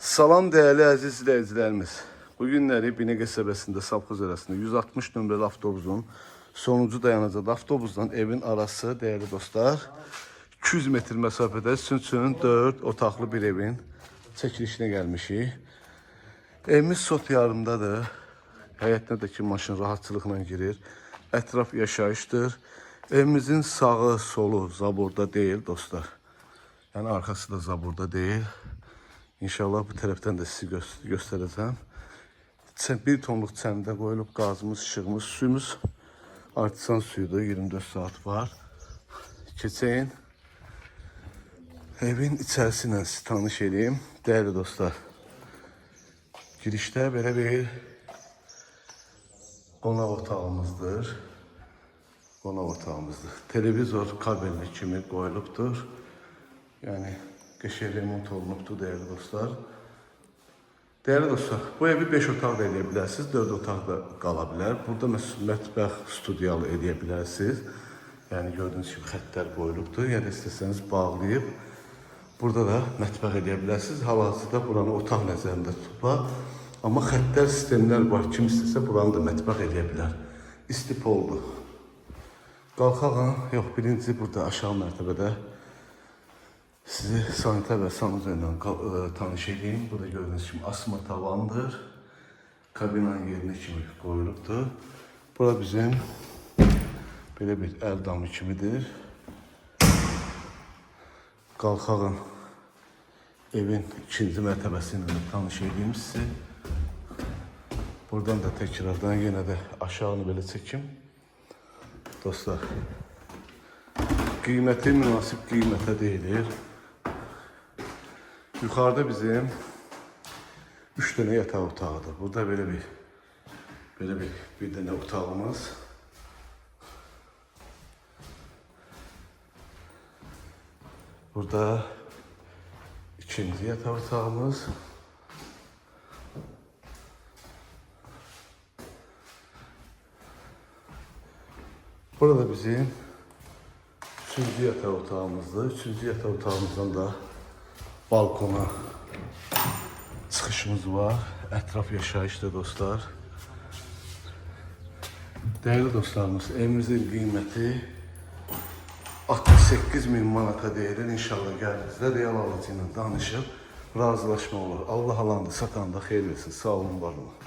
Salam değerli əziz izləyicilərimiz. Bu günləri Binəqə qəsəbəsində Savxoz arasında 160 nömrəli avtobusun sonuncu dayanacaqda avtobusdan evin arası değerli dostlar 200 metr məsafədə üçün 4 otaqlı bir evin çəkilişinə gəlmişik. Evimiz sot yarımdadır. Həyətinə də ki maşın rahatçılıqla girir. Ətraf yaşayışdır. Evimizin sağı, solu zaborda değil dostlar. Yani arkası da zaborda değil. İnşallah bu tərəfdən də sizi göstərəcəm. Bir tonluq çəndə qoyulub qazımız, işığımız, suyumuz artisan suyudur. 24 saat var. Keçəyin evin içərisindən sizi tanış edeyim. Değerli dostlar, girişdə belə bir qonaq otağımızdır. Qonaq otağımızdır. Televizor kabelli kimi qoyulubdur. Yani qəşəng remont olunubdur değerli dostlar. Değerli dostlar, bu evi 5 otaq da edə bilərsiniz, 4 otaq da qala bilər. Burada mətbəx studiyalı edə bilərsiniz. Yəni gördüyünüz kimi xəttlər qoyulubdur. Ya da istəsəniz bağlayıb burada da mətbəx edə bilərsiniz. Hal-hazırda buranı otaq nəzərində tutublar. Amma xəttlər, sistemlər var. Kim istəsə buranı da mətbəx edə bilər. İstipoldur. Qalxağın, yox, birinci burada aşağı mərtəbədə sizi sanitar və sanuca ilə tanış edeyim. Burada gördüğünüz kimi asma tavandır. Kabinanın yerine kimi qoyulubdur. Burada bizim belə bir əl damı kimidir. Qalxağın evin ikinci mərtəbəsi ilə tanış edeyim sizi. Buradan da təkrardan yenə də aşağını belə çəkim. Dostlar, qiyməti münasib qiymətə deyilir. Yukarıda bizim 3 tane yatağı otağıdır. Burada böyle bir tane otağımız. Burada ikinci yatağı otağımız. Burada bizim üçüncü yatağı otağımızdır. Üçüncü yatağı otağımızdan da balkona çıxışımız var. Ətraf yaşayışdır dostlar. Değerli dostlarımız, evimizin qiyməti 68.000 manata deyilir. İnşallah gəldinizdə real alıcı ilə danışıb razılaşma olur. Allah alandı, satanda xeyir versin. Sağ olun, var olun.